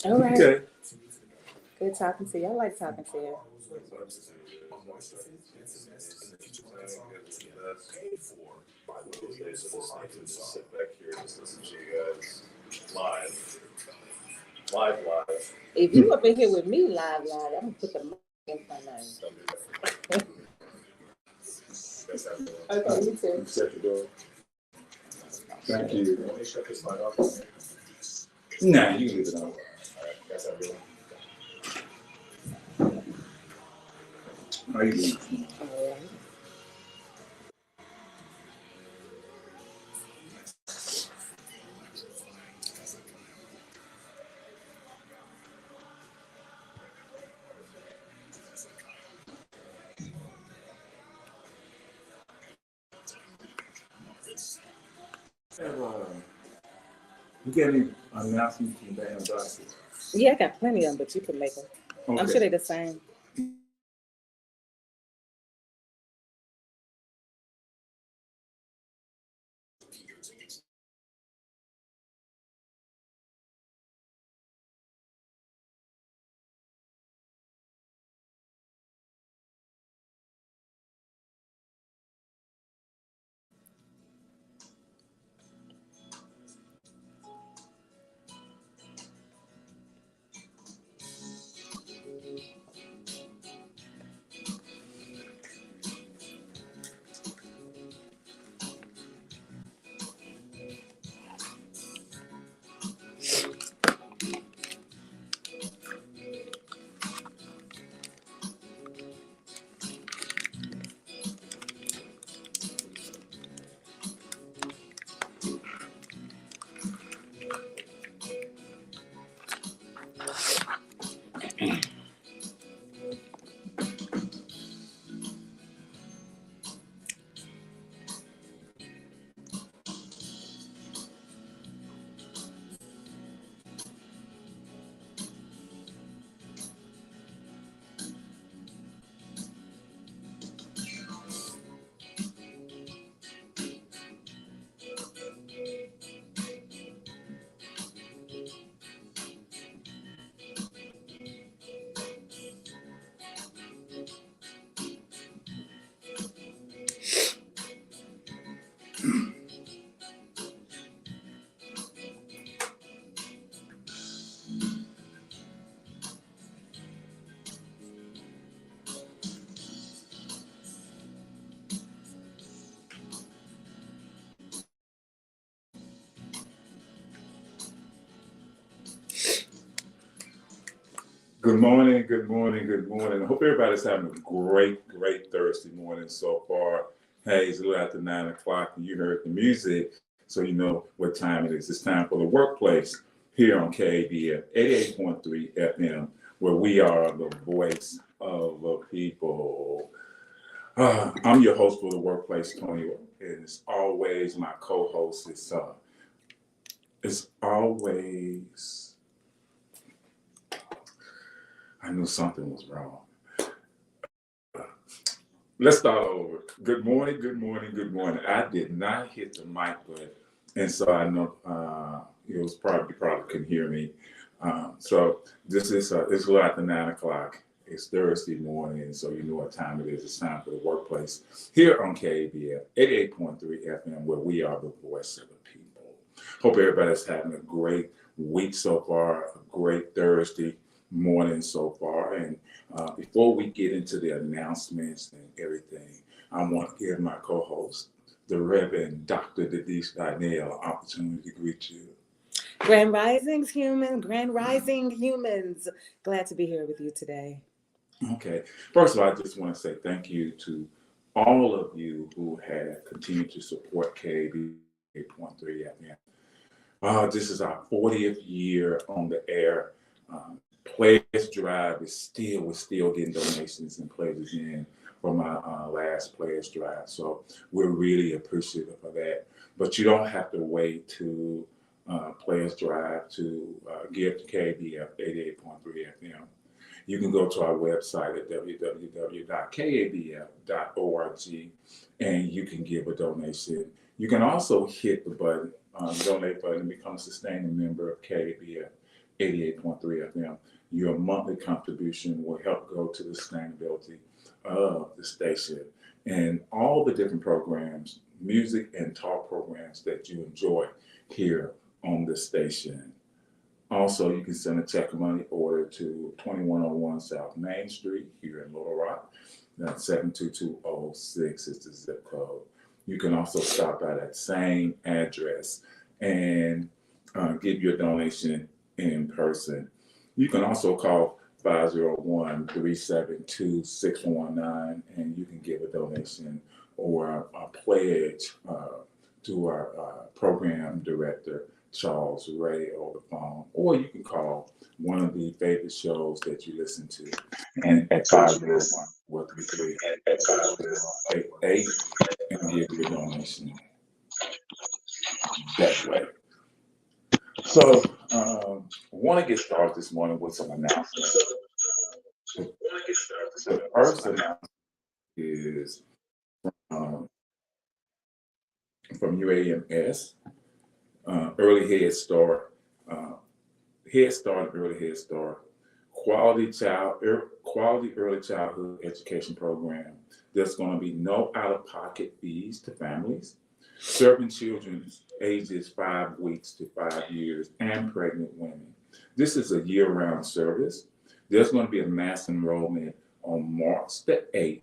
All right. Okay. Good talking to you. I like talking to you. Sit back here and just listen to you guys live. If you up in here with me live, I'm gonna put the mic in front of you. Okay, you too. Shut your door. Thank you. Want me to shut this light off? Nah, you can leave it on. All right, that's everyone. How you doing? All right. You got any announcements from Damn Doctor? Yeah, I got plenty of them, but you can make them. Okay. I'm sure they're the same. Good morning. I hope everybody's having a great Thursday morning so far. Hey, it's a little after 9 o'clock and you heard the music, so you know what time it is. It's time for the workplace here on KABF 88.3 FM, where we are the voice of the people. I'm your host for the workplace, Toney Orr, and as always, my co-host is always. I knew something was wrong. Let's start over. Good morning. I did not hit the mic button, and so I know it was probably couldn't hear me. So this is it's a little after 9 o'clock. It's Thursday morning, so you know what time it is. It's time for the workplace here on KABF 88.3 FM, where we are the voice of the people. Hope everybody's having a great week so far, a great Thursday morning so far. And before we get into the announcements and everything, I want to give my co-host, the Reverend Dr. Denise, an opportunity to greet you. Grand rising humans. Glad to be here with you today. Okay. First of all, I just want to say thank you to all of you who have continued to support KB 8.3 FM. This is our 40th year on the air. Pledge Drive is we're still getting donations and pledges in from our last pledge drive. So we're really appreciative of that. But you don't have to wait to pledge drive to give to KBF 88.3 FM. You can go to our website at www.kabf.org and you can give a donation. You can also hit the button, donate button, and become a sustaining member of KBF 88.3 FM. Your monthly contribution will help go to the sustainability of the station and all the different programs, music and talk programs that you enjoy here on the station. Also, you can send a check money order to 2101 South Main Street here in Little Rock. That's 72206 is the zip code. You can also stop by that same address and give your donation in person. You can also call 501-372-6119 and you can give a donation or a pledge to our program director, Charles Ray, over the phone, or you can call one of the favorite shows that you listen to, and at 501-333-8888 and give your donation that way. So, I want to get started this morning with some announcements. The first announcement is from UAMS, Early Head Start, Head Start, Early Head Start, quality early childhood education program. There's going to be no out-of-pocket fees to families, serving children ages 5 weeks to 5 years and pregnant women. This is a year-round service. There's going to be a mass enrollment on March the 8th,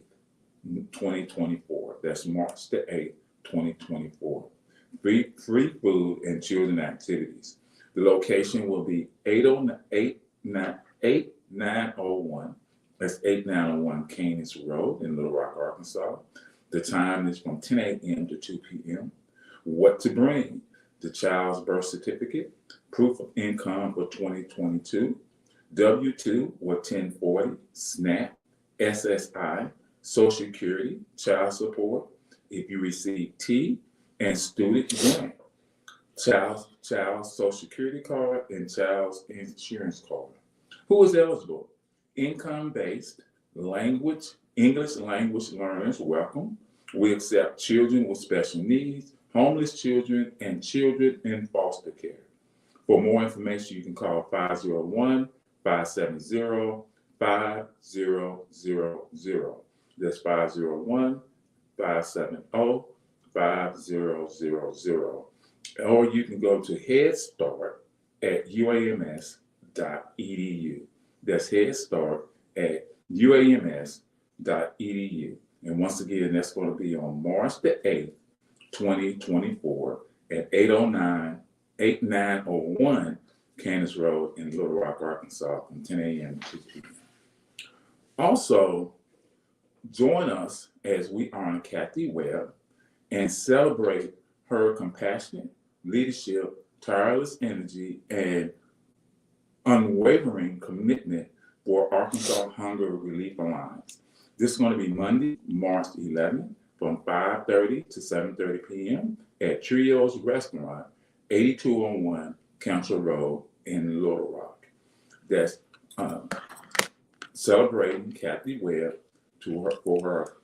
2024. That's March the 8th, 2024. Free food and children activities. The location will be 8901. That's 8901 Canis Road in Little Rock, Arkansas. The time is from 10 a.m. to 2 p.m. What to bring? The child's birth certificate, proof of income for 2022, W-2 or 1040, SNAP, SSI, Social Security, child support. If you receive T and student grant, child's Social Security card and child's insurance card. Who is eligible? Income-based, English language learners, welcome. We accept children with special needs, homeless children, and children in foster care. For more information, you can call 501-570-5000. That's 501-570-5000. Or you can go to Head Start at uams.edu. That's Head Start at uams.edu. And once again, that's going to be on March the 8th, 2024 at 8901 Canis Road in Little Rock, Arkansas from 10 a.m. to 2 p.m. Also, join us as we honor Kathy Webb and celebrate her compassionate leadership, tireless energy, and unwavering commitment for Arkansas Hunger Relief Alliance. This is going to be Monday, March 11th from 5:30 to 7:30 p.m. at Trio's Restaurant, 8201 Council Road in Little Rock. That's celebrating Kathy Webb for her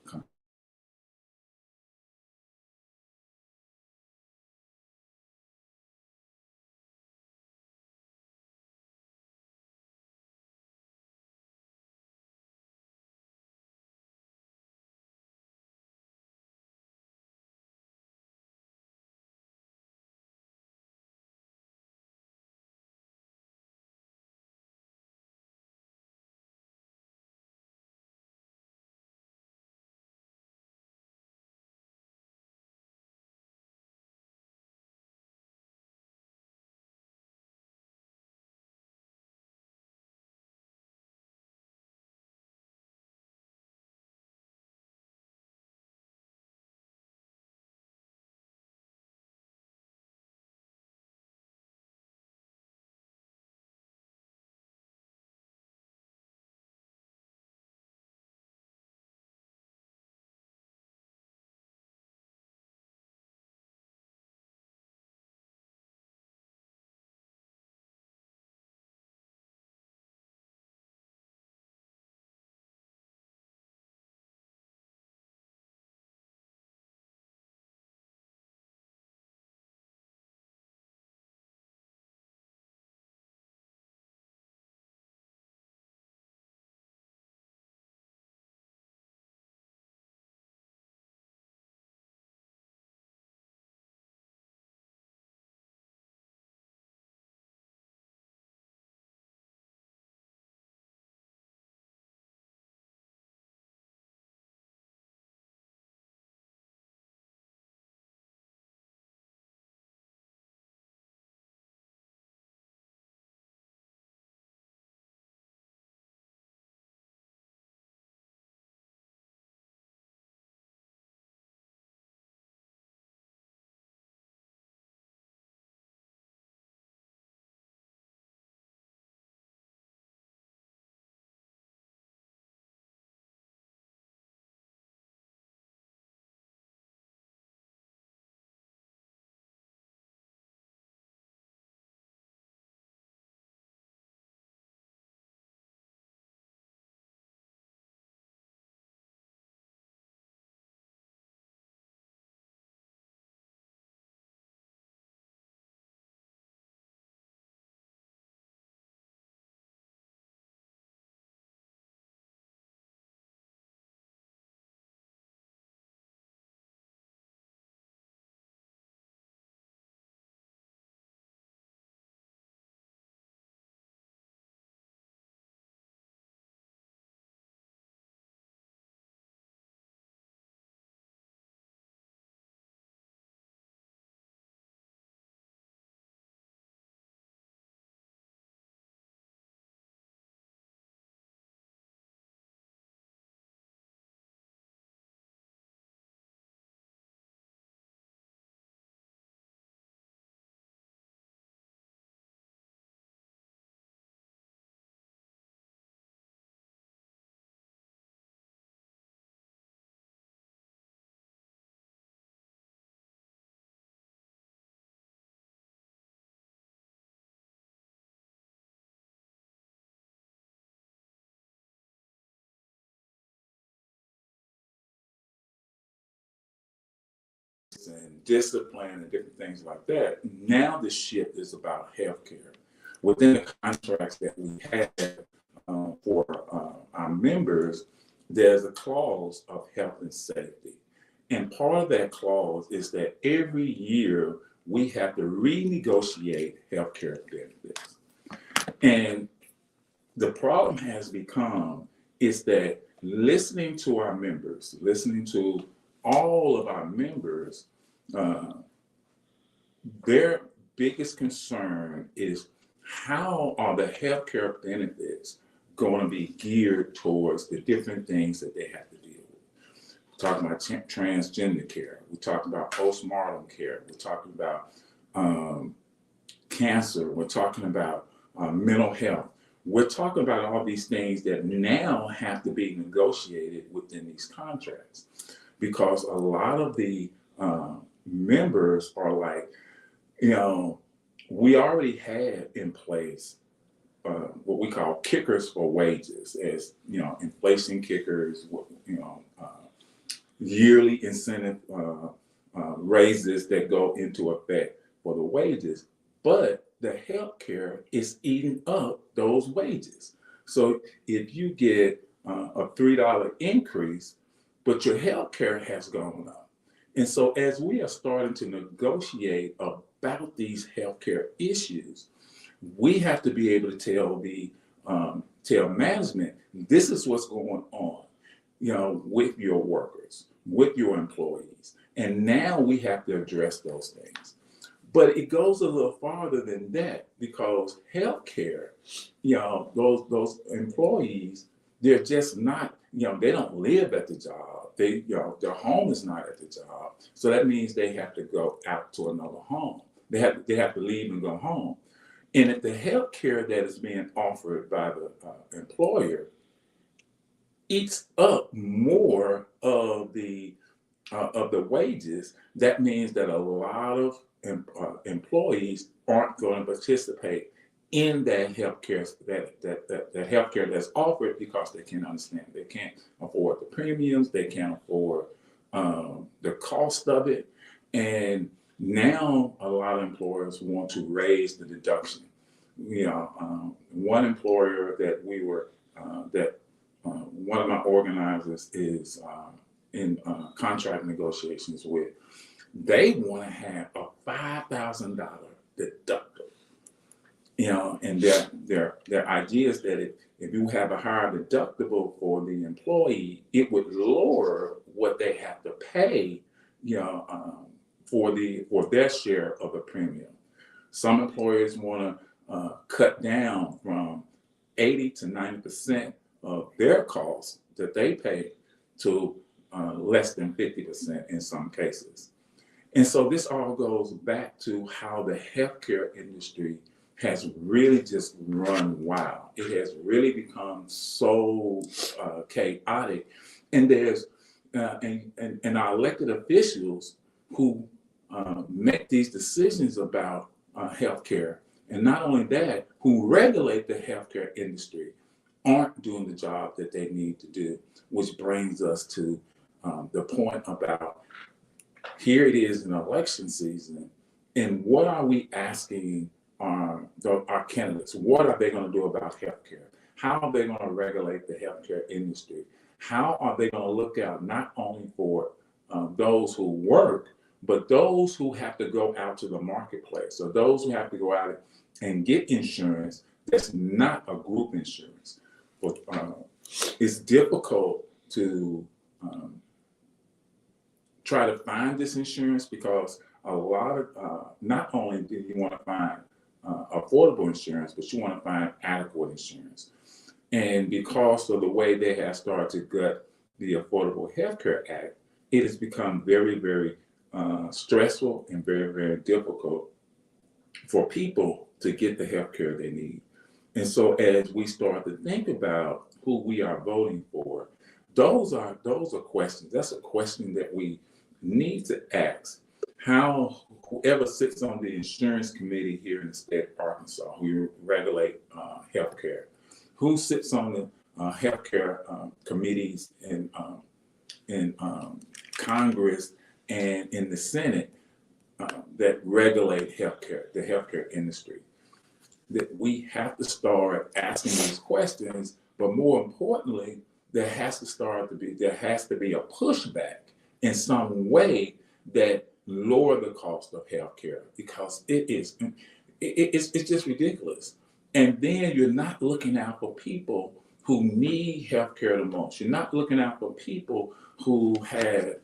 benefits and discipline and different things like that. Now the shift is about healthcare. Within the contracts that we have for our members, there's a clause of health and safety. And part of that clause is that every year we have to renegotiate healthcare benefits. And the problem has become is that listening to our members, listening to all of our members, their biggest concern is how are the healthcare benefits going to be geared towards the different things that they have to deal with. We're talking about transgender care. We're talking about postmortem care. We're talking about cancer. We're talking about mental health. We're talking about all these things that now have to be negotiated within these contracts, because a lot of the members are like, we already had in place what we call kickers for wages, as inflation kickers, yearly incentive raises that go into effect for the wages, but the healthcare is eating up those wages. So if you get a $3 increase, but your healthcare has gone up. And so as we are starting to negotiate about these healthcare issues, we have to be able to tell management, this is what's going on, with your workers, with your employees. And now we have to address those things. But it goes a little farther than that, because healthcare, those employees, they're just not, they don't live at the job. Their home is not at the job. So that means they have to go out to another home. They have to leave and go home. And if the healthcare that is being offered by the employer eats up more of the wages, that means that a lot of employees aren't going to participate in that healthcare that healthcare that's offered, because they can't understand. They can't afford the premiums. They can't afford the cost of it. And now a lot of employers want to raise the deduction. One employer that we were one of my organizers is in contract negotiations with, they want to have a $5,000 deductible. And their idea is that if you have a higher deductible for the employee, it would lower what they have to pay, for their share of the premium. Some employers want to cut down from 80 to 90% of their costs that they pay to less than 50% in some cases. And so this all goes back to how the healthcare industry has really just run wild. It has really become so chaotic. And there's and our elected officials who make these decisions about healthcare, and not only that, who regulate the healthcare industry, aren't doing the job that they need to do, which brings us to the point about, here it is in election season, and what are we asking our candidates? What are they going to do about healthcare? How are they going to regulate the healthcare industry? How are they going to look out not only for those who work, but those who have to go out to the marketplace, or those who have to go out and get insurance that's not a group insurance? But it's difficult to try to find this insurance, because a lot of, not only do you want to find affordable insurance, but you want to find adequate insurance. And because of the way they have started to gut the Affordable Health Care Act, it has become very, very stressful and very, very difficult for people to get the health care they need. And so as we start to think about who we are voting for, those are questions. That's a question that we need to ask. How whoever sits on the insurance committee here in the state of Arkansas, who regulate healthcare, who sits on the healthcare committees in Congress and in the Senate that regulate healthcare, the healthcare industry. That we have to start asking these questions, but more importantly, there has to be a pushback in some way that lower the cost of healthcare, because it's just ridiculous. And then you're not looking out for people who need healthcare the most. You're not looking out for people who have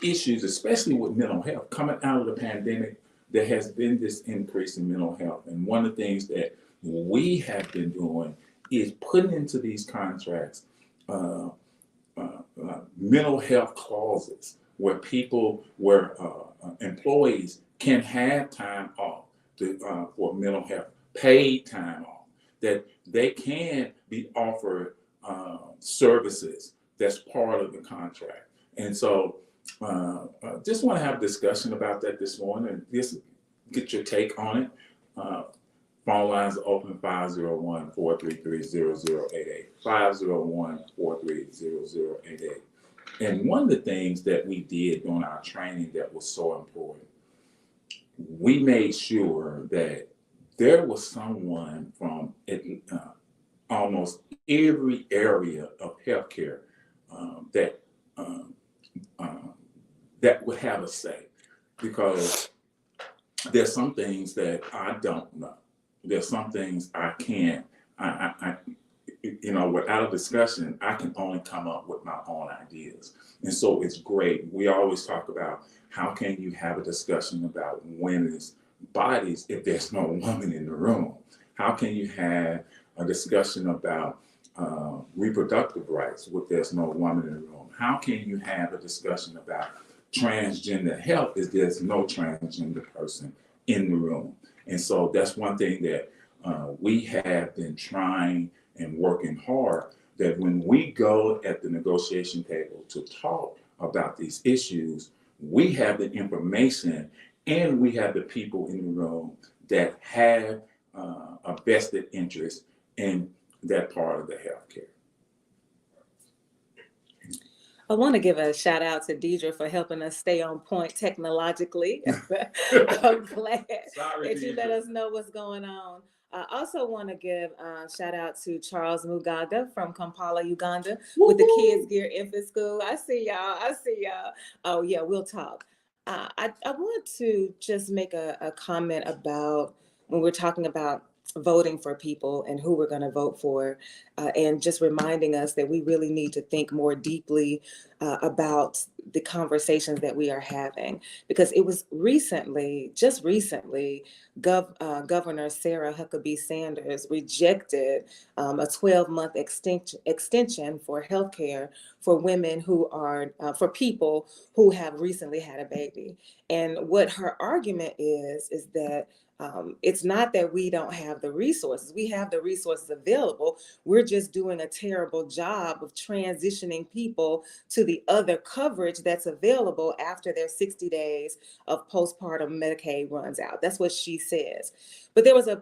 issues, especially with mental health. Coming out of the pandemic, there has been this increase in mental health. And one of the things that we have been doing is putting into these contracts mental health clauses where employees can have time off for mental health, paid time off, that they can be offered services that's part of the contract. And so just want to have a discussion about that this morning, and just get your take on it. Phone lines are open, 501-433-0088, 501-433-0088. And one of the things that we did during our training that was so important, we made sure that there was someone from almost every area of healthcare that would have a say, because there's some things that I don't know. There's some things I can't. Without a discussion, I can only come up with my own ideas. And so it's great. We always talk about how can you have a discussion about women's bodies if there's no woman in the room? How can you have a discussion about reproductive rights if there's no woman in the room? How can you have a discussion about transgender health if there's no transgender person in the room? And so that's one thing that we have been trying and working hard, that when we go at the negotiation table to talk about these issues, we have the information and we have the people in the room that have a vested interest in that part of the healthcare. I want to give a shout out to Deidre for helping us stay on point technologically. I'm glad that you let us know what's going on. I also want to give a shout out to Charles Mugaga from Kampala, Uganda, with the Kids Gear Infant School. I see y'all. Oh yeah, we'll talk. I want to just make a comment about when we're talking about voting for people and who we're going to vote for, and just reminding us that we really need to think more deeply about the conversations that we are having, because it was just recently, Governor Sarah Huckabee Sanders rejected a 12-month extension for healthcare for women who are, for people who have recently had a baby. And what her argument is that it's not that we don't have the resources. We have the resources available. We're just doing a terrible job of transitioning people to the other coverage that's available after their 60 days of postpartum Medicaid runs out. That's what she says. But there was a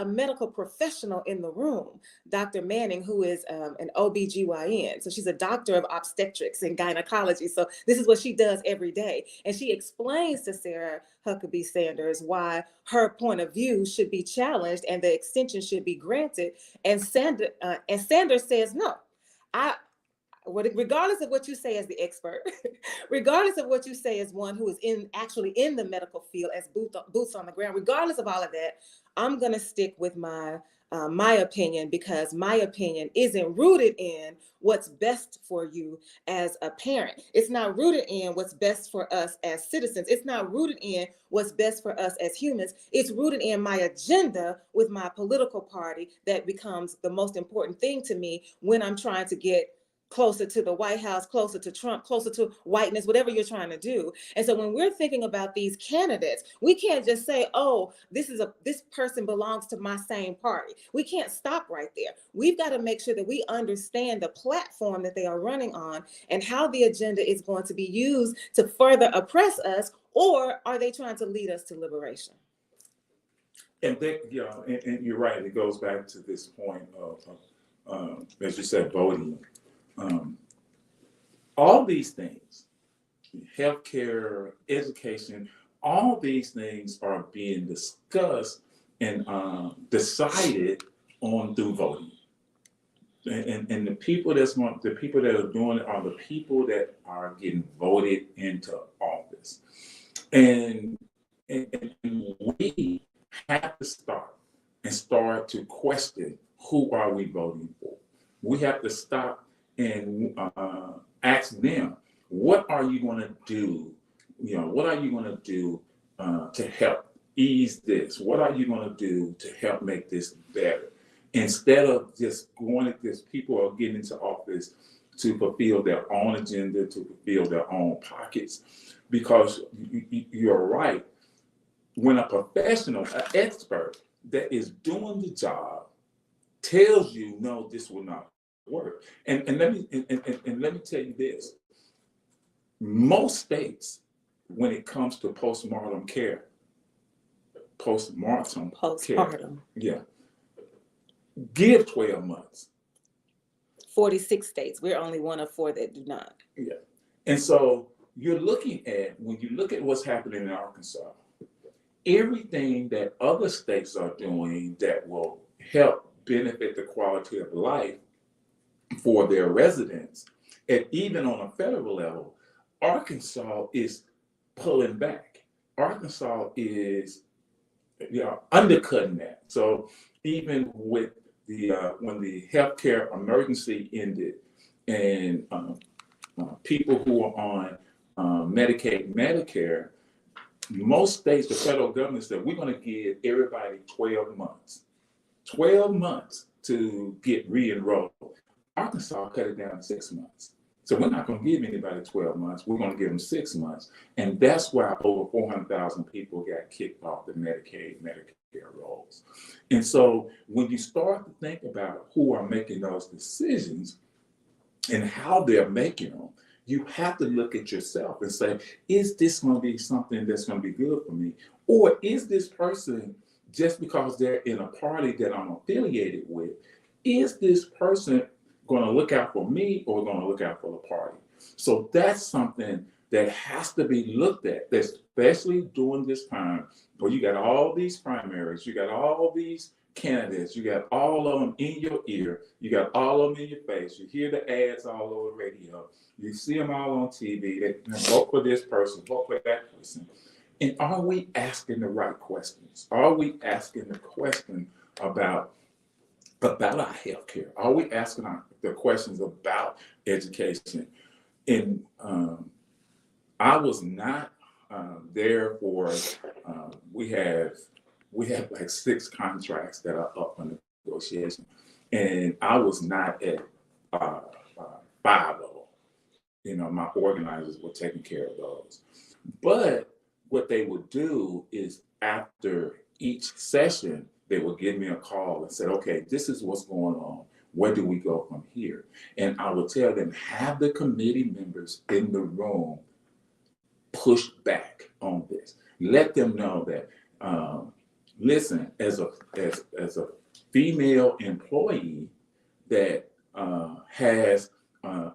medical professional in the room, Dr. Manning, who is an OBGYN. So she's a doctor of obstetrics and gynecology. So this is what she does every day. And she explains to Sarah Huckabee Sanders why her point of view should be challenged and the extension should be granted. And Sanders says, no, regardless of what you say as the expert, regardless of what you say as one who is actually in the medical field as boots on the ground, regardless of all of that, I'm going to stick with my opinion, because my opinion isn't rooted in what's best for you as a parent. It's not rooted in what's best for us as citizens. It's not rooted in what's best for us as humans. It's rooted in my agenda with my political party that becomes the most important thing to me when I'm trying to get closer to the White House, closer to Trump, closer to whiteness, whatever you're trying to do. And so when we're thinking about these candidates, we can't just say, oh, this person belongs to my same party. We can't stop right there. We've got to make sure that we understand the platform that they are running on and how the agenda is going to be used to further oppress us, or are they trying to lead us to liberation? And and you're right. It goes back to this point of as you said, voting. All these things healthcare, education, all these things are being discussed and decided on through voting. And the people the people that are doing it are the people that are getting voted into office. And we have to start to question, who are we voting for? We have to stop and ask them, what are you going to do? What are you going to do to help ease this? What are you going to do to help make this better? Instead of just going at this, people are getting into office to fulfill their own agenda, to fulfill their own pockets. Because you're right. When a professional, an expert that is doing the job tells you, no, this will not work. And let me tell you this. Most states, when it comes to postpartum care, yeah, give 12 months. 46 states. We're only one of 4 that do not. Yeah. And so you're looking at, when you look at what's happening in Arkansas, everything that other states are doing that will help benefit the quality of life for their residents, and even on a federal level, Arkansas is pulling back. Arkansas is undercutting that. So even with the when the healthcare emergency ended, and people who are on Medicaid, Medicare, most states, the federal government said, we're going to give everybody 12 months. 12 months to get re-enrolled. Arkansas cut it down to 6 months. So we're not going to give anybody 12 months. We're going to give them 6 months. And that's why over 400,000 people got kicked off the Medicaid, Medicare rolls. And so when you start to think about who are making those decisions and how they're making them, you have to look at yourself and say, is this going to be something that's going to be good for me? Or is this person, just because they're in a party that I'm affiliated with, is this person going to look out for me or going to look out for the party? So that's something that has to be looked at, especially during this time where you got all these primaries, you got all these candidates, you got all of them in your ear, you got all of them in your face, you hear the ads all over the radio, you see them all on TV, they vote for this person, vote for that person. And are we asking the right questions? Are we asking the question about our healthcare? Are we asking the questions about education? And I was not there for, we have like 6 contracts that are up for negotiation. And I was not at 5 of them. My organizers were taking care of those. But what they would do is, after each session, they would give me a call and say, okay, this is what's going on. Where do we go from here? And I would tell them, have the committee members in the room push back on this. Let them know that, listen, as a female employee that has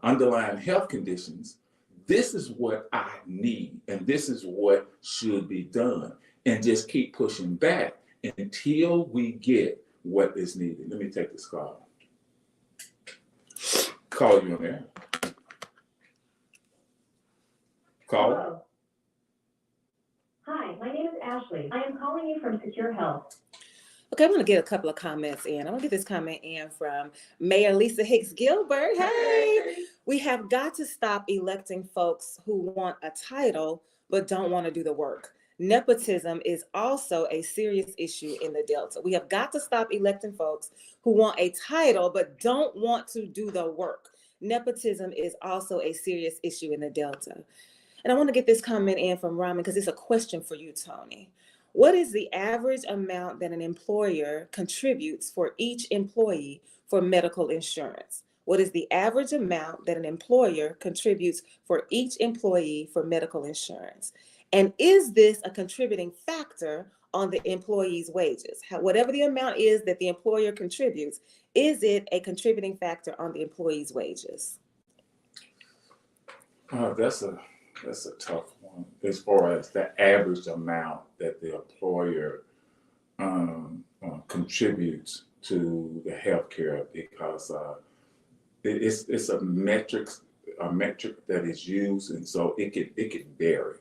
underlying health conditions, this is what I need, and this is what should be done. And just keep pushing back until we get what is needed. Let me take this call. Call you on there. Call. Hello. Hi, my name is Ashley. I am calling you from Secure Health. Okay, I'm going to get a couple of comments in. I'm going to get this comment in from Mayor Lisa Hicks Gilbert. Hey, we have got to stop electing folks who want a title but don't want to do the work. Nepotism is also a serious issue in the Delta. We have got to stop electing folks who want a title but don't want to do the work. Nepotism is also a serious issue in the Delta. And I want to get this comment in from Raman because it's a question for you, Toney. What is the average amount that an employer contributes for each employee for medical insurance? What is the average amount that an employer contributes for each employee for medical insurance? And is this a contributing factor on the employee's wages? Whatever the amount is that the employer contributes, is it a contributing factor on the employee's wages? That's a That's a tough one as far as the average amount that the employer contributes to the healthcare, because it's a metric that is used, and so it can vary.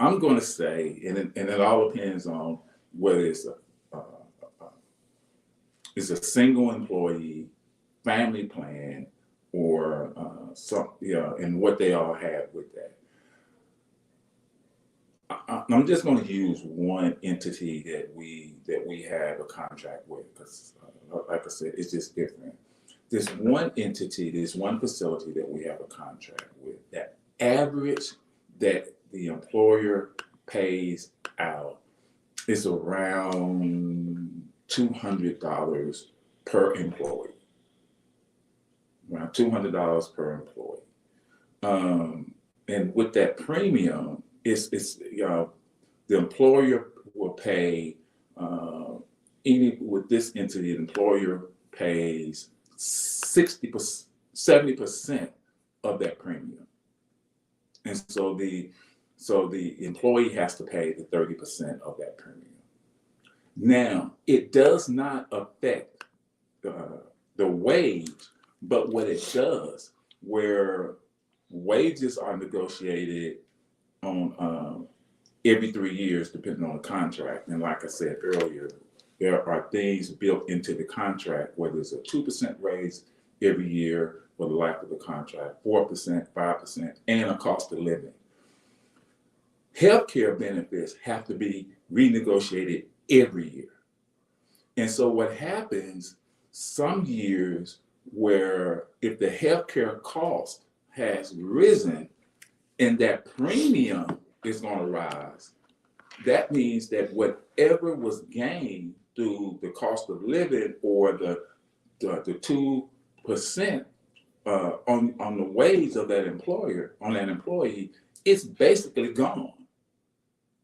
I'm going to say, and it all depends on whether it's a single employee, family plan, or and what they all have with that. I'm just going to use one entity that we have a contract with, because, like I said, it's just different. This one entity, this one facility that we have a contract with, that average that the employer pays out is around $200 per employee. Around $200 per employee. And with that premium, it's the employer will pay, even with this entity, the employer pays 60%, 70% of that premium. And so the employee has to pay the 30% of that premium. Now, it does not affect the wage, but what it does, where wages are negotiated on every 3 years, depending on the contract. And like I said earlier, there are things built into the contract, whether it's a 2% raise every year for the life of the contract, 4%, 5%, and a cost of living. Healthcare benefits have to be renegotiated every year. And so what happens, some years where if the healthcare cost has risen and that premium is going to rise, that means that whatever was gained through the cost of living or the 2% on the wage of that employer, on that employee, it's basically gone.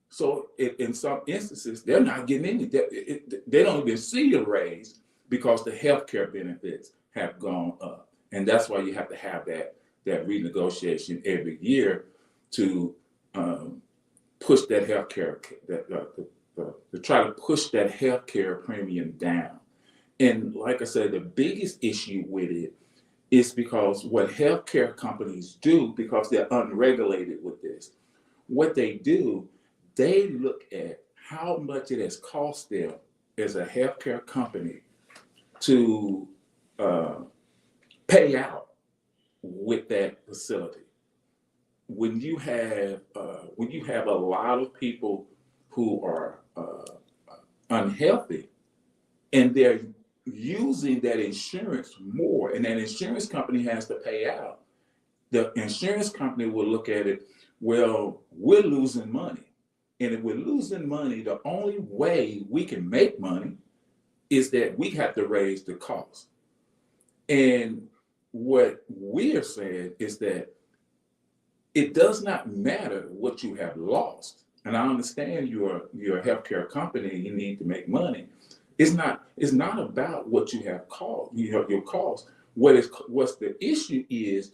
So in some instances, they're not getting any. They don't even see a raise because the healthcare benefits have gone up, and that's why you have to have that renegotiation every year to push that healthcare to try to push that healthcare premium down. And like I said, the biggest issue with it is because what healthcare companies do, because they're unregulated with this, what they do, they look at how much it has cost them as a healthcare company to pay out with that facility. When you have a lot of people who are unhealthy and they're using that insurance more, and that insurance company has to pay out, the insurance company will look at it, well, we're losing money. And if we're losing money, the only way we can make money is that we have to raise the cost. And what we are saying is that it does not matter what you have lost. And I understand you're a healthcare company, you need to make money. It's not about what you have your cost. What's the issue is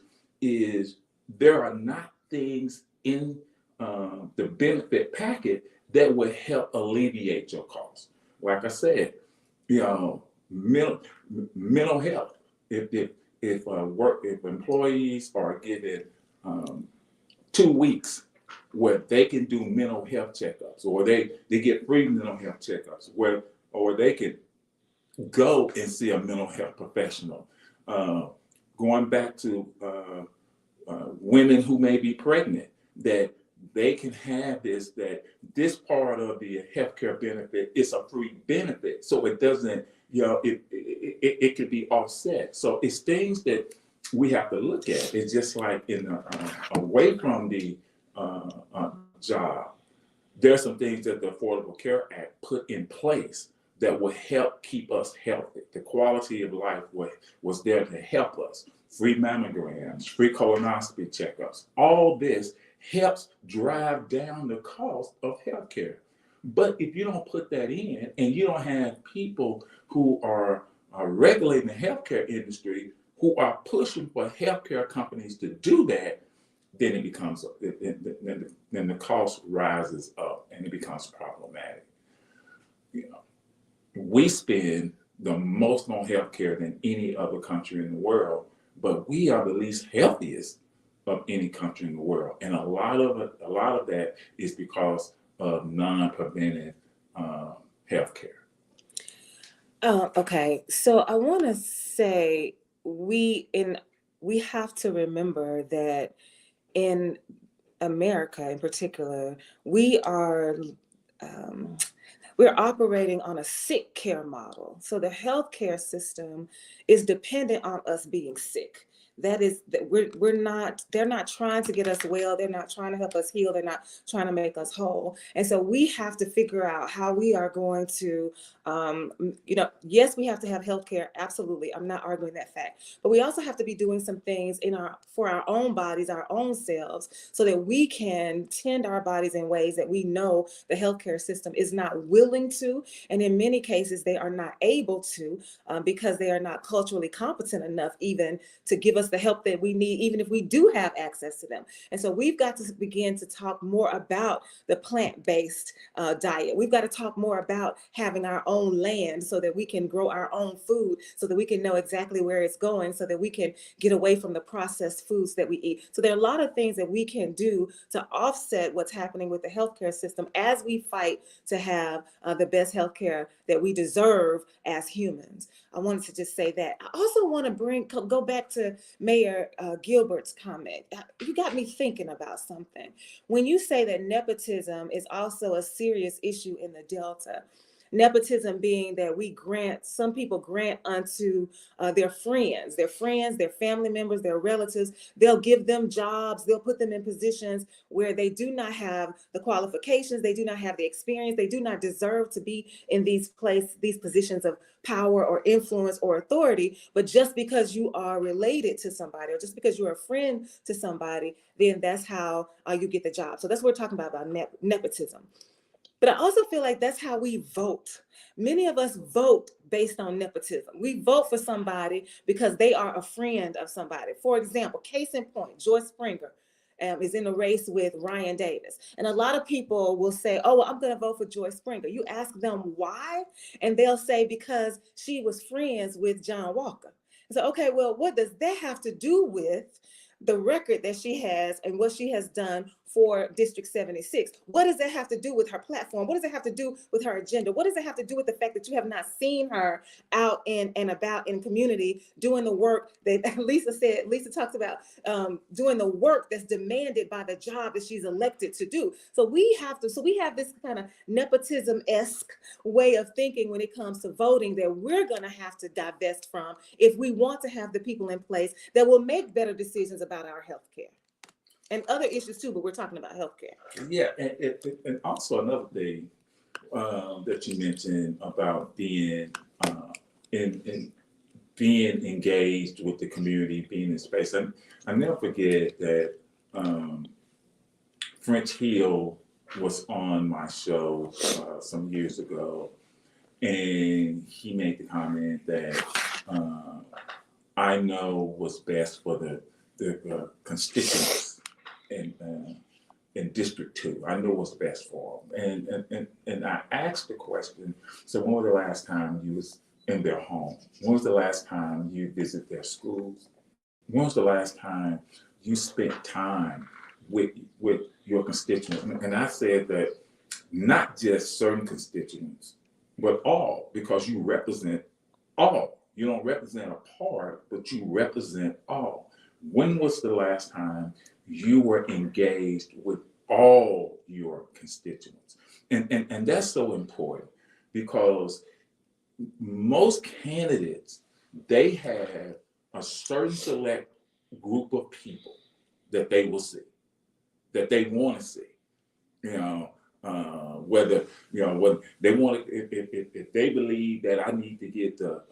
there are not things in the benefit packet that will help alleviate your costs. Like I said, mental health. If employees are given 2 weeks where they can do mental health checkups, or they get free mental health checkups, or they can go and see a mental health professional. Going back to women who may be pregnant, that they can have this part of the healthcare benefit is a free benefit. So it doesn't, it could be offset. So it's things that we have to look at. It's just like away from the job, there's some things that the Affordable Care Act put in place that will help keep us healthy. The quality of life was there to help us. Free mammograms, free colonoscopy checkups. All this helps drive down the cost of healthcare. But if you don't put that in, and you don't have people who are regulating the healthcare industry who are pushing for healthcare companies to do that, then it becomes, then the cost rises up and it becomes problematic. You know, we spend the most on healthcare than any other country in the world, but we are the least healthiest of any country in the world, and a lot of that is because of non-preventive healthcare. Okay, so I want to say we have to remember that in America in particular, we are we're operating on a sick care model. So the healthcare system is dependent on us being sick. That is that we're not, they're not trying to get us well, they're not trying to help us heal, they're not trying to make us whole. And so we have to figure out how we are going to yes, we have to have healthcare, absolutely. I'm not arguing that fact. But we also have to be doing some things for our own bodies, our own selves, so that we can tend our bodies in ways that we know the healthcare system is not willing to, and in many cases they are not able to, because they are not culturally competent enough even to give us the help that we need, even if we do have access to them. And so we've got to begin to talk more about the plant-based diet. We've got to talk more about having our own land so that we can grow our own food, so that we can know exactly where it's going, so that we can get away from the processed foods that we eat. So there are a lot of things that we can do to offset what's happening with the healthcare system as we fight to have the best healthcare that we deserve as humans. I wanted to just say that. I also want to go back to Mayor Gilbert's comment. You got me thinking about something. When you say that nepotism is also a serious issue in the Delta, nepotism being that some people grant unto their friends, their family members, their relatives. They'll give them jobs, they'll put them in positions where they do not have the qualifications, they do not have the experience, they do not deserve to be in these positions of power or influence or authority. But just because you are related to somebody, or just because you're a friend to somebody, then that's how you get the job. So that's what we're talking about nepotism. But I also feel like that's how we vote. Many of us vote based on nepotism. We vote for somebody because they are a friend of somebody. For example, case in point, Joyce Springer is in a race with Ryan Davis. And a lot of people will say, oh, well, I'm going to vote for Joyce Springer. You ask them why, and they'll say because she was friends with John Walker. So, okay, well, what does that have to do with the record that she has and what she has done for District 76? What does that have to do with her platform? What does it have to do with her agenda? What does it have to do with the fact that you have not seen her out and about in community doing the work that Lisa talks about, doing the work that's demanded by the job that she's elected to do. So we have this kind of nepotism-esque way of thinking when it comes to voting that we're going to have to divest from if we want to have the people in place that will make better decisions about our health care. And other issues too, but we're talking about healthcare. Yeah, and also another thing that you mentioned about being being engaged with the community, being in space. And I never forget that French Hill was on my show some years ago, and he made the comment that I know what's best for the constituents in District 2. I know what's best for them. And I asked the question, so when was the last time you was in their home? When was the last time you visit their schools? When was the last time you spent time with your constituents? And I said that not just certain constituents, but all, because you represent all. You don't represent a part, but you represent all. When was the last time you were engaged with all your constituents? And that's so important, because most candidates, they have a certain select group of people that they will see, that they want to see. Whether they want to, if they believe that I need to get the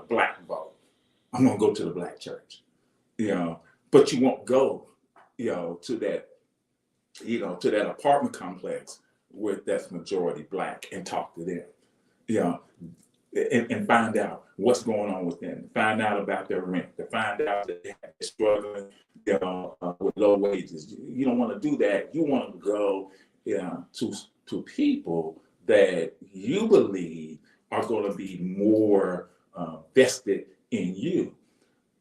black vote, I'm gonna go to the black church. But you won't go, to that apartment complex where that's majority black and talk to them. and find out what's going on with them, find out about their rent, to find out that they're struggling, with low wages. You don't want to do that. You want to go, to people that you believe are going to be more vested in you.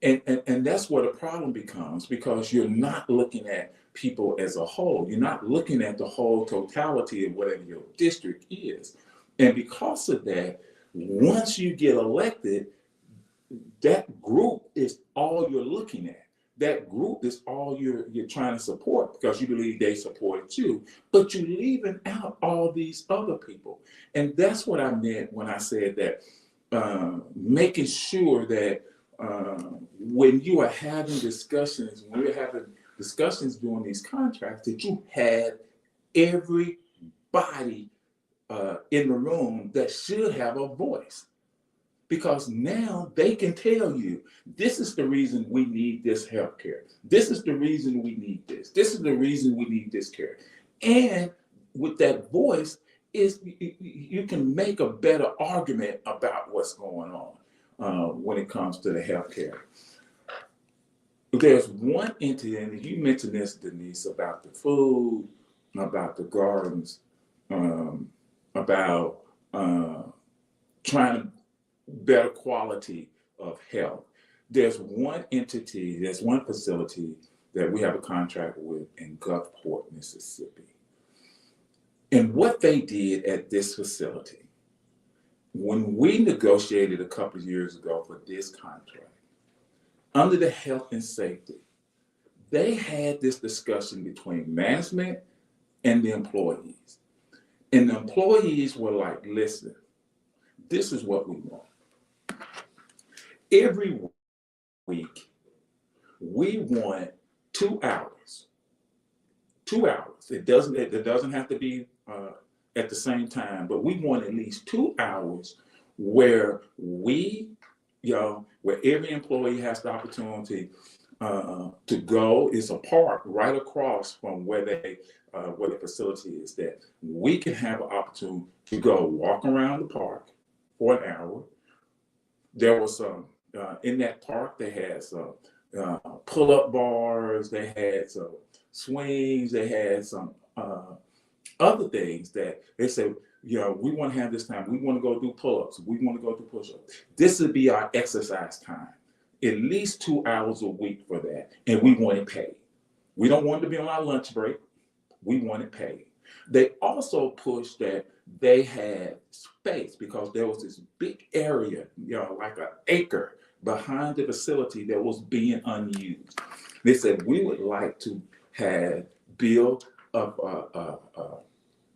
And that's where the problem becomes, because you're not looking at people as a whole. You're not looking at the whole totality of whatever your district is. And because of that, once you get elected, that group is all you're looking at. That group is all you're trying to support, because you believe they supported you, but you're leaving out all these other people. And that's what I meant when I said that, making sure that when you are having discussions, when we're having discussions during these contracts, that you have everybody in the room that should have a voice. Because now they can tell you, this is the reason we need this health care. This is the reason we need this. This is the reason we need this care. And with that voice, you can make a better argument about what's going on when it comes to the health care. There's one entity, and you mentioned this, Denise, about the food, about the gardens, about trying to better quality of health. There's one entity, there's one facility that we have a contract with in Gulfport, Mississippi. And what they did at this facility, when we negotiated a couple of years ago for this contract, under the health and safety, they had this discussion between management and the employees. And the employees were like, listen, this is what we want. Every week, we want 2 hours. 2 hours. It doesn't have to be at the same time, but we want at least 2 hours where where every employee has the opportunity to go. It's a park right across from where the facility is, that we can have an opportunity to go walk around the park for an hour. There was some in that park. They had some pull-up bars. They had some swings. They had some other things that they said, we want to have this time. We want to go do pull-ups. We want to go do push-ups. This would be our exercise time. At least 2 hours a week for that, and we want it paid. We don't want it to be on our lunch break. We want it paid. They also pushed that they had space, because there was this big area, like an acre behind the facility that was being unused. They said, we would like to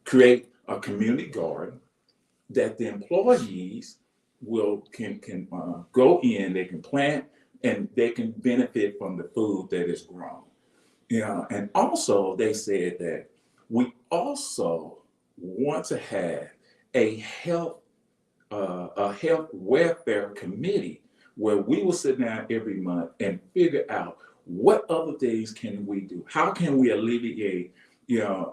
create a community garden that the employees can go in, they can plant, and they can benefit from the food that is grown. And also they said that we also want to have a health welfare committee where we will sit down every month and figure out what other things can we do. How can we alleviate,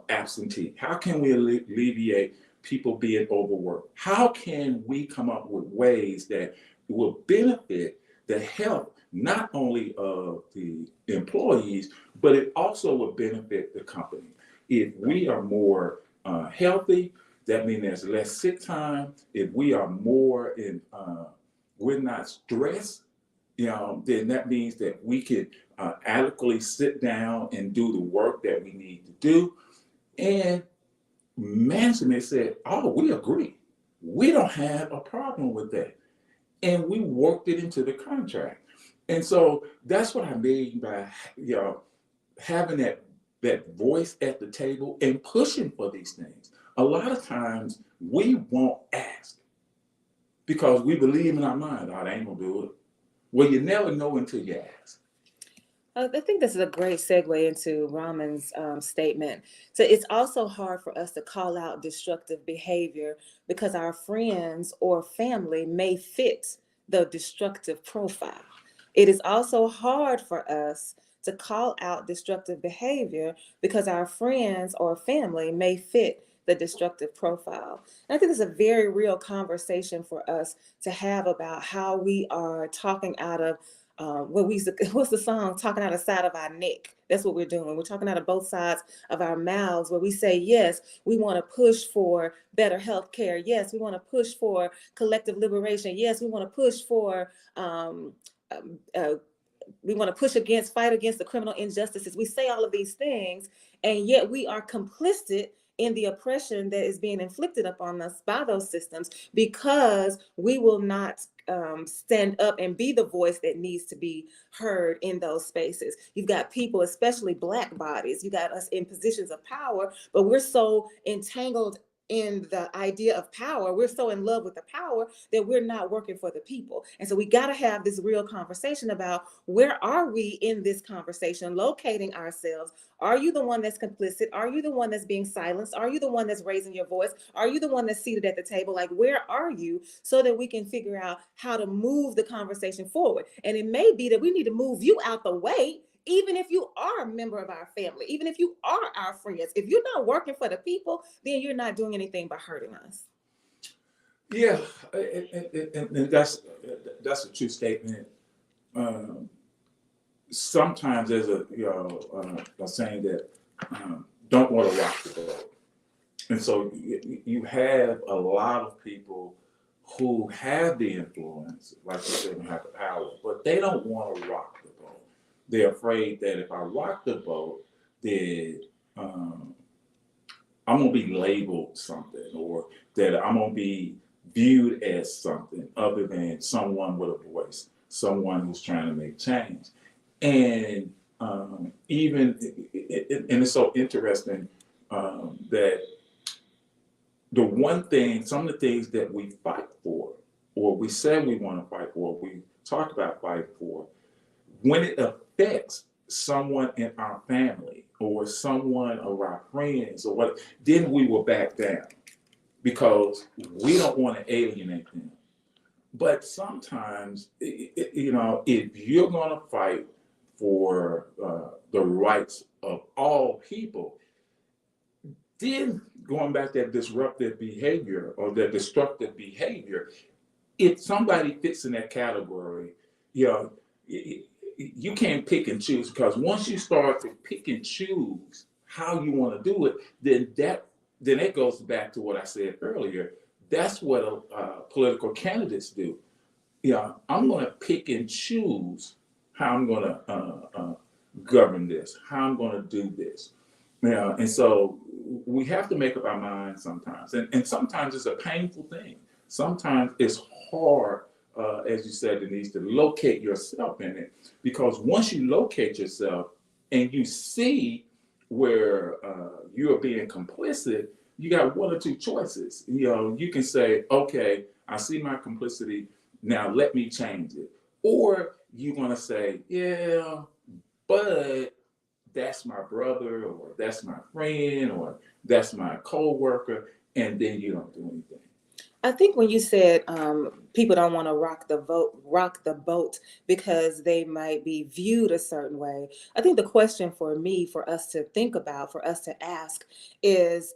absentee? How can we alleviate people being overworked? How can we come up with ways that will benefit the health, not only of the employees, but it also will benefit the company? If we are more healthy, that means there's less sick time. If we are more we're not stressed, then that means that we can adequately sit down and do the work that we need to do. And management said, oh, we agree. We don't have a problem with that. And we worked it into the contract. And so that's what I mean by, having that voice at the table and pushing for these things. A lot of times we won't ask because we believe in our mind, oh, they ain't gonna do it. Well, you never know until you ask. I think this is a great segue into Raman's statement. So it's also hard for us to call out destructive behavior because our friends or family may fit the destructive profile. It is also hard for us to call out destructive behavior because our friends or family may fit the destructive profile. And I think it's a very real conversation for us to have about how we are talking out of what's the song? Talking out of the side of our neck. That's what we're doing. We're talking out of both sides of our mouths, where we say, yes, we want to push for better health care. Yes, we want to push for collective liberation. Yes, we want to push for we want to fight against the criminal injustices. We say all of these things, and yet we are complicit in the oppression that is being inflicted upon us by those systems, because we will not stand up and be the voice that needs to be heard in those spaces. You've got people, especially Black bodies, you got us in positions of power, but we're so entangled in the idea of power. We're so in love with the power that we're not working for the people. And so we got to have this real conversation about, where are we in this conversation, locating ourselves? Are you the one that's complicit? Are you the one that's being silenced? Are you the one that's raising your voice? Are you the one that's seated at the table? Like, where are you, so that we can figure out how to move the conversation forward? And it may be that we need to move you out the way, even if you are a member of our family, even if you are our friends. If you're not working for the people, then you're not doing anything but hurting us. Yeah, and that's a true statement. Sometimes there's a saying that don't want to rock the boat, and so you have a lot of people who have the influence, like you said, and have the power, but they don't want to rock the boat. They're afraid that if I rock the boat, then I'm gonna be labeled something, or that I'm gonna be viewed as something other than someone with a voice, someone who's trying to make change. And and it's so interesting that some of the things that we fight for, or we say we want to fight for, we talk about fighting for, when it affects someone in our family or someone of our friends or what, then we will back down because we don't want to alienate them. But sometimes, if you're going to fight for the rights of all people, then going back to that disruptive behavior or that destructive behavior, if somebody fits in that category, you can't pick and choose, because once you start to pick and choose how you want to do it, then it goes back to what I said earlier. That's what political candidates do. I'm going to pick and choose how I'm going to govern this, how I'm going to do this. And so we have to make up our minds sometimes. And sometimes it's a painful thing. Sometimes it's hard, as you said, Denise, to locate yourself in it. Because once you locate yourself and you see where you're being complicit, you got one or two choices. You can say, okay, I see my complicity, now let me change it. Or you're going to say, yeah, but that's my brother, or that's my friend, or that's my co-worker, and then you don't do anything. I think when you said people don't want to rock the boat because they might be viewed a certain way, I think the question for me, for us to think about, for us to ask is,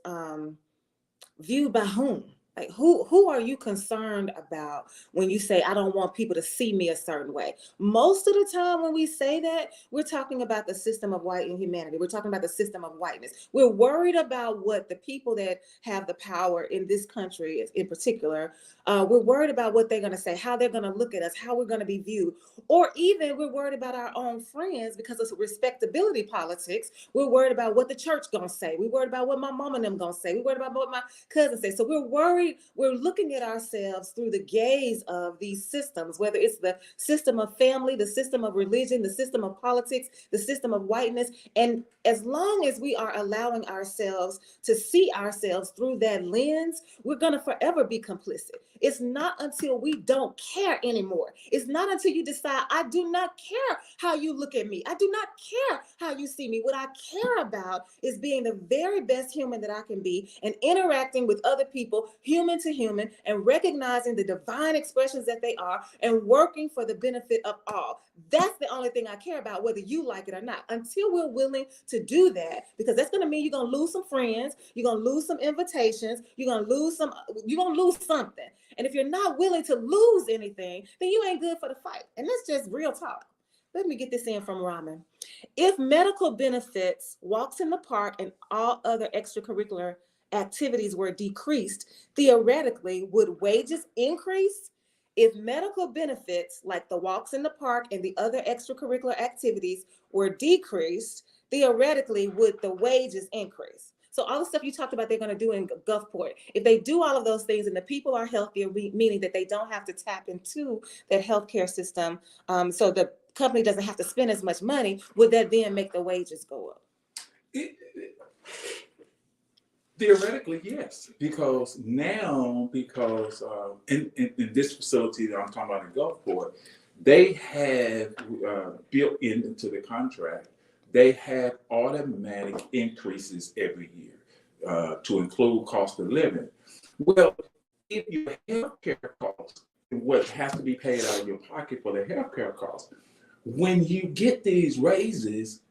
viewed by whom? Like, who are you concerned about when you say, I don't want people to see me a certain way? Most of the time when we say that, we're talking about the system of white humanity. We're talking about the system of whiteness. We're worried about what the people that have the power in this country in particular, we're worried about what they're going to say, how they're going to look at us, how we're going to be viewed. Or even we're worried about our own friends because of respectability politics. We're worried about what the church going to say. We're worried about what my mom and them going to say. We're worried about what my cousins say. So we're worried. We're looking at ourselves through the gaze of these systems, whether it's the system of family, the system of religion, the system of politics, the system of whiteness. And as long as we are allowing ourselves to see ourselves through that lens, we're going to forever be complicit. It's not until we don't care anymore. It's not until you decide, I do not care how you look at me. I do not care how you see me. What I care about is being the very best human that I can be and interacting with other people, human to human and recognizing the divine expressions that they are and working for the benefit of all. That's the only thing I care about, whether you like it or not. Until we're willing to do that, because that's going to mean you're going to lose some friends, you're going to lose some invitations, you're going to lose something. And if you're not willing to lose anything, then you ain't good for the fight. And that's just real talk. Let me get this in from Ramen. If medical benefits, walks in the park, and all other extracurricular activities were decreased, theoretically, would wages increase? If medical benefits, like the walks in the park and the other extracurricular activities, were decreased, theoretically, would the wages increase? So all the stuff you talked about they're going to do in Gulfport, if they do all of those things and the people are healthier, meaning that they don't have to tap into that healthcare system, so the company doesn't have to spend as much money, would that then make the wages go up? Theoretically, yes, because in this facility that I'm talking about in Gulfport, they have built into the contract, they have automatic increases every year to include cost of living. Well, if your healthcare costs, what has to be paid out of your pocket for the healthcare costs, when you get these raises,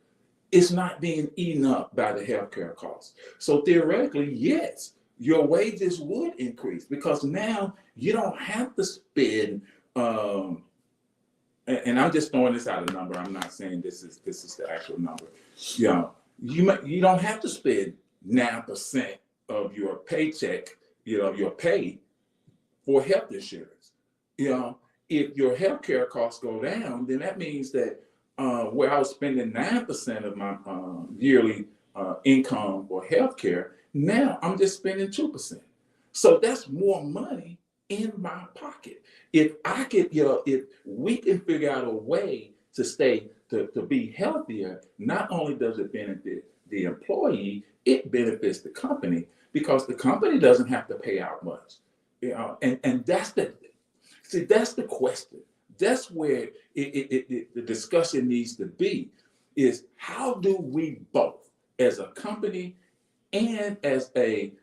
it's not being eaten up by the healthcare costs. So theoretically, yes, your wages would increase because now you don't have to spend. And I'm just throwing this out a number. I'm not saying this is the actual number. You know, you don't have to spend 9% of your paycheck, your pay for health insurance. If your healthcare costs go down, then that means that where I was spending 9% of my yearly income for healthcare, now I'm just spending 2%. So that's more money in my pocket. If we can figure out a way to be healthier, not only does it benefit the employee, it benefits the company because the company doesn't have to pay out much. And that's the question. That's where the discussion needs to be, is how do we both, as a company and as a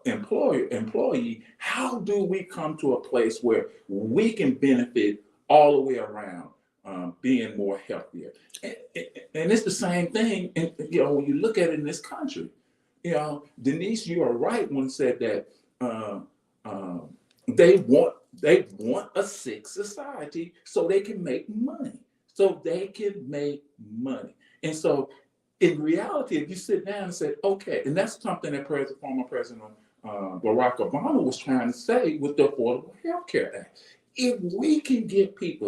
employee, how do we come to a place where we can benefit all the way around being more healthier? And it's the same thing, and when you look at it in this country, Denise, you are right when you said that they want a sick society so they can make money. And so in reality, if you sit down and say, okay, and that's something that former President Barack Obama was trying to say with the Affordable Health Care Act. If we can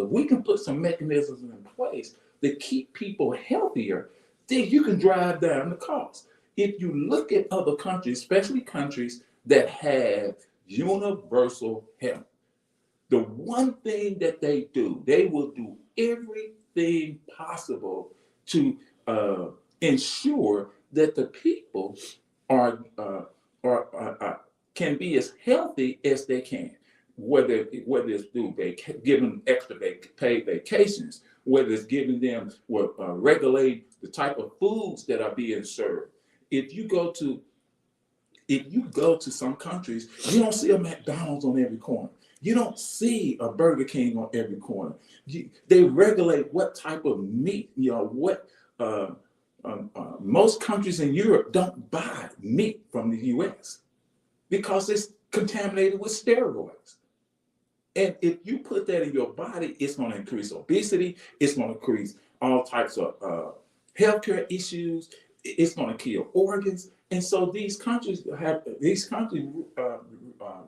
we can put some mechanisms in place to keep people healthier, then you can drive down the cost. If you look at other countries, especially countries that have universal health, the one thing that they will do everything possible to ensure that the people can be as healthy as they can. Whether it's through giving extra paid vacations, whether it's giving them regulate the type of foods that are being served. If you go to some countries, you don't see a McDonald's on every corner. You don't see a Burger King on every corner. They regulate what type of meat, most countries in Europe don't buy meat from the US because it's contaminated with steroids. And if you put that in your body, it's going to increase obesity. It's going to increase all types of healthcare issues. It's going to kill organs. And so these countries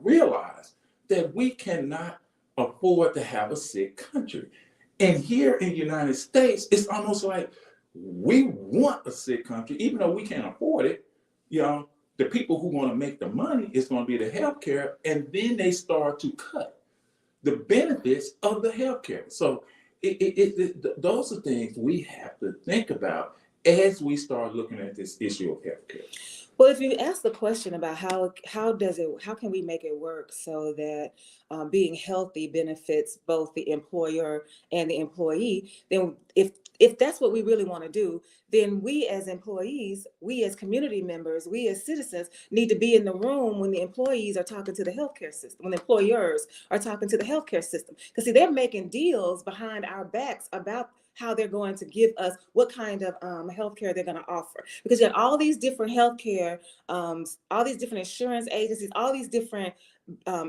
realize that we cannot afford to have a sick country. And here in the United States, it's almost like we want a sick country, even though we can't afford it. The people who want to make the money is going to be the healthcare, and then they start to cut the benefits of the healthcare. So those are things we have to think about as we start looking at this issue of healthcare. Well, if you ask the question about how can we make it work so that being healthy benefits both the employer and the employee, then if that's what we really want to do, then we as employees, we as community members, we as citizens need to be in the room when the employees are talking to the healthcare system, when the employers are talking to the healthcare system. Because see, they're making deals behind our backs about how they're going to give us what kind of healthcare they're going to offer. Because you have all these different healthcare, all these different insurance agencies, all these different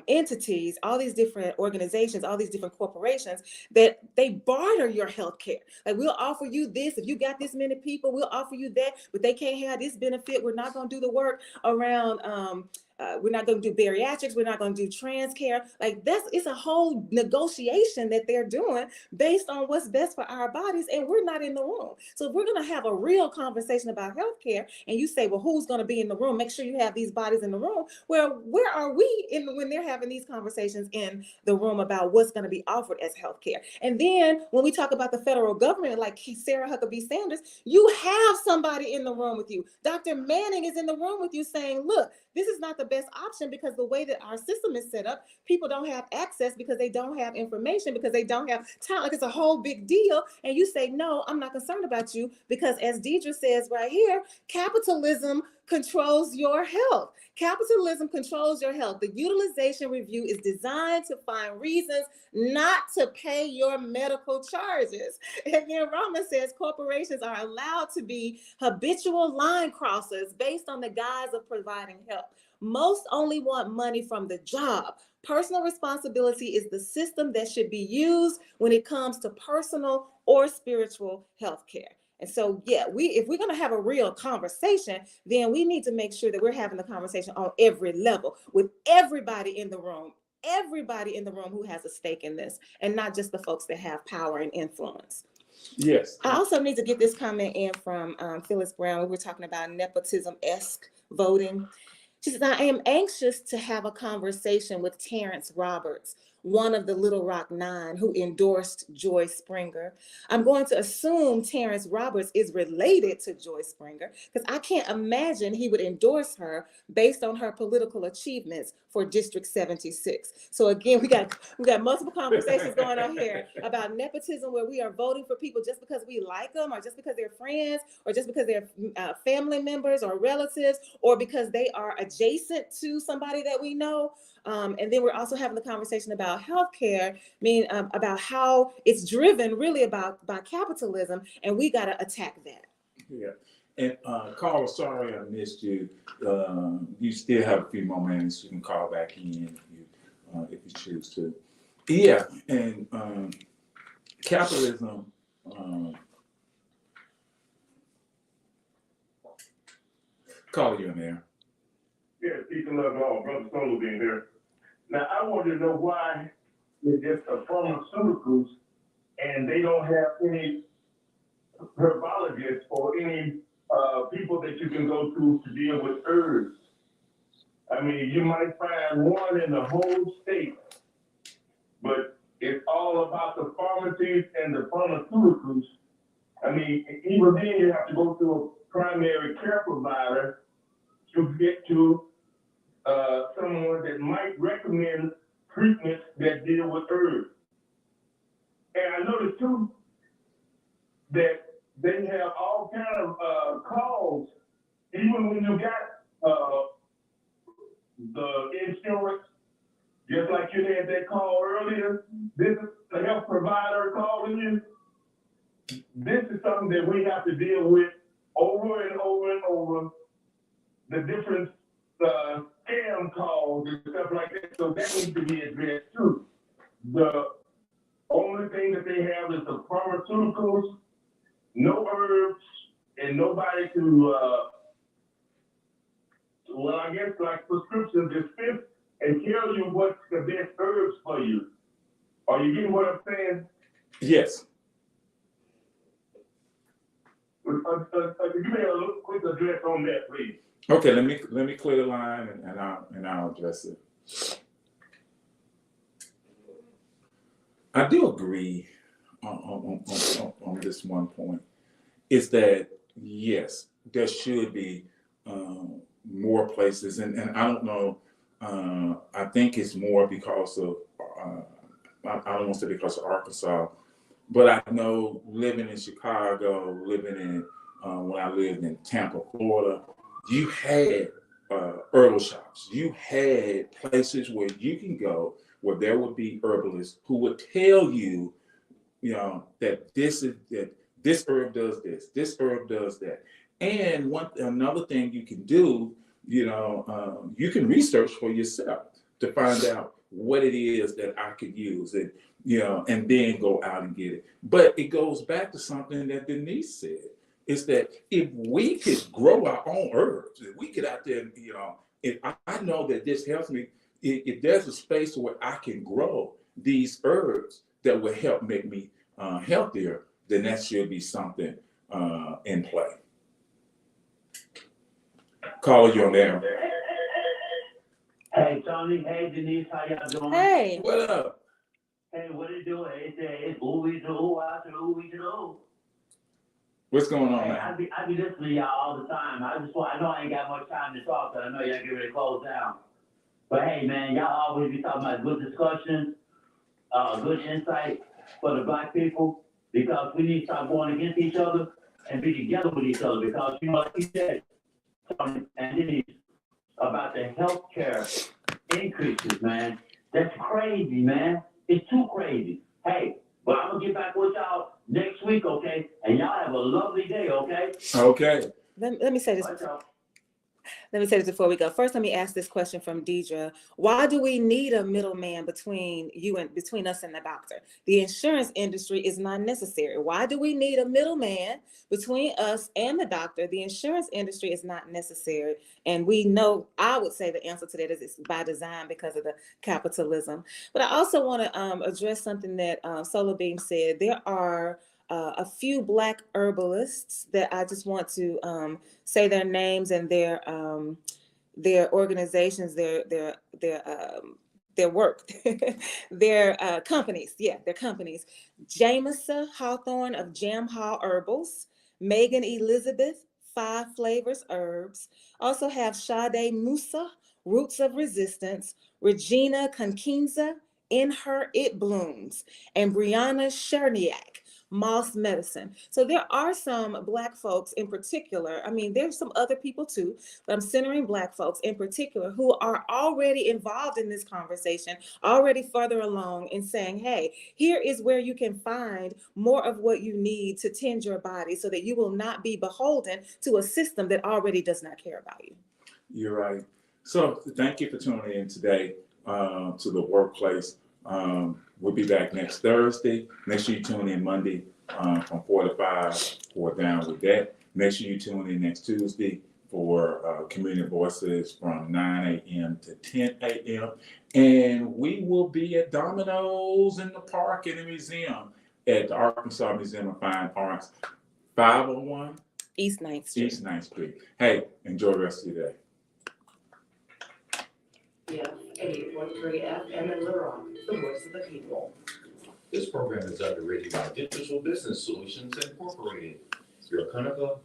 entities, all these different organizations, all these different corporations that they barter your health care. Like, we'll offer you this if you got this many people, we'll offer you that, but they can't have this benefit. We're not going to do the work around we're not going to do bariatrics. We're not going to do trans care. Like, it's a whole negotiation that they're doing based on what's best for our bodies, and we're not in the room. So if we're going to have a real conversation about healthcare, and you say, well, who's going to be in the room? Make sure you have these bodies in the room. Well, where are we when they're having these conversations in the room about what's going to be offered as healthcare? And then when we talk about the federal government, like Sarah Huckabee Sanders, you have somebody in the room with you. Dr. Manning is in the room with you saying, look, this is not the best option because the way that our system is set up, people don't have access because they don't have information, because they don't have time. Like, it's a whole big deal. And you say, no, I'm not concerned about you because, as Deidre says right here, capitalism controls your health. Capitalism controls your health. The utilization review is designed to find reasons not to pay your medical charges. And then Rama says corporations are allowed to be habitual line crossers based on the guise of providing help. Most only want money from the job. Personal responsibility is the system that should be used when it comes to personal or spiritual health care. And so, yeah, if we're going to have a real conversation, then we need to make sure that we're having the conversation on every level with everybody in the room who has a stake in this, and not just the folks that have power and influence. Yes. I also need to get this comment in from Phyllis Brown. We were talking about nepotism-esque voting. She says, I am anxious to have a conversation with Terrence Roberts, one of the Little Rock Nine who endorsed Joy Springer. I'm going to assume Terrence Roberts is related to Joy Springer because I can't imagine he would endorse her based on her political achievements for District 76. So again, we got multiple conversations going on here about nepotism, where we are voting for people just because we like them, or just because they're friends, or just because they're family members or relatives, or because they are adjacent to somebody that we know. And then we're also having the conversation about healthcare, about how it's driven really by capitalism, and we got to attack that. Yeah. And Carla, sorry I missed you. You still have a few more minutes. You can call back in if you choose to. Yeah, and capitalism. Carla, you in there? Yeah, peace and love all. Brother Solo being here. Now, I want to know why it's just a pharmaceuticals and they don't have any herbologists or any people that you can go to deal with herbs. I mean, you might find one in the whole state, but it's all about the pharmacies and the pharmaceuticals. I mean, even then you have to go to a primary care provider to get to someone that might recommend treatments that deal with herbs. And I noticed too that they have all kind of calls, even when you got the insurance, just like you had that call earlier. This is the health provider calling you. This is something that we have to deal with over and over and over. The different scam calls and stuff like that, so that needs to be addressed too. The only thing that they have is the pharmaceuticals, no herbs, and nobody to, well, I guess like prescriptions dispense and tell you what's the best herbs for you. Are you getting what I'm saying? Yes. Give me a little quick address on that, please. Okay, let me clear the line and I'll address it. I do agree on this one point. Is that yes, there should be more places, and I don't know. I think it's more because of I don't want to say because of Arkansas, but I know living in Chicago, living in when I lived in Tampa, Florida, you had herbal shops. You had places where you can go where there would be herbalists who would tell you, that this herb does this herb does that. And another thing you can do, you can research for yourself to find out what it is that I could use, and and then go out and get it. But it goes back to something that Denise said. Is that if we could grow our own herbs, if we get out there, if I know that this helps me, if there's a space where I can grow these herbs that will help make me healthier, then that should be something in play. Call you on there. Hey, Tony. Hey, Denise. How y'all doing? Hey. What up? Hey, what are you doing? It's ooh, it's ooh, I said ooh, it's ooh. What's going on Hey, now? I be listening to y'all all the time. I know I ain't got much time to talk, so I know y'all get ready to close down. But hey, man, y'all always be talking about good discussions, good insight for the Black people, because we need to stop going against each other and be together with each other. Because like you said, Tony and Denise, about the healthcare increases, man. That's crazy, man. It's too crazy. Hey, but I'm gonna get back with y'all next week, okay? And y'all have a lovely day, okay? Okay. Let me say this. Bye, y'all. Let me say this before we go. First, let me ask this question from Deidre. Why do we need a middleman between us and the doctor? The insurance industry is not necessary. Why do we need a middleman between us and the doctor? The insurance industry is not necessary. And we know, I would say the answer to that is it's by design because of the capitalism. But I also want to address something that Solar Beam said. There are a few Black herbalists that I just want to say their names and their organizations, their work, their companies. Yeah, their companies. Jameson Hawthorne of Jam Hall Herbals, Megan Elizabeth, 5 Flavors Herbs. Also have Sade Musa, Roots of Resistance, Regina Conquinza, In Her It Blooms, and Brianna Cherniak, Moss Medicine. So there are some Black folks in particular. I mean, there's some other people too, but I'm centering Black folks in particular who are already involved in this conversation, already further along in saying, hey, here is where you can find more of what you need to tend your body so that you will not be beholden to a system that already does not care about you. You're right. So thank you for tuning in today to the workplace. We'll be back next Thursday. Make sure you tune in Monday from 4 to 5 for Down With That. Make sure you tune in next Tuesday for Community Voices from 9 a.m. to 10 a.m. And we will be at Domino's in the park in the museum at the Arkansas Museum of Fine Arts, 501 East 9th Street. East 9th Street. Hey, enjoy the rest of your day. KABF 88.3 FM in Little Rock, the voice of the people. This program is underwritten by Digital Business Solutions Incorporated. Your clinical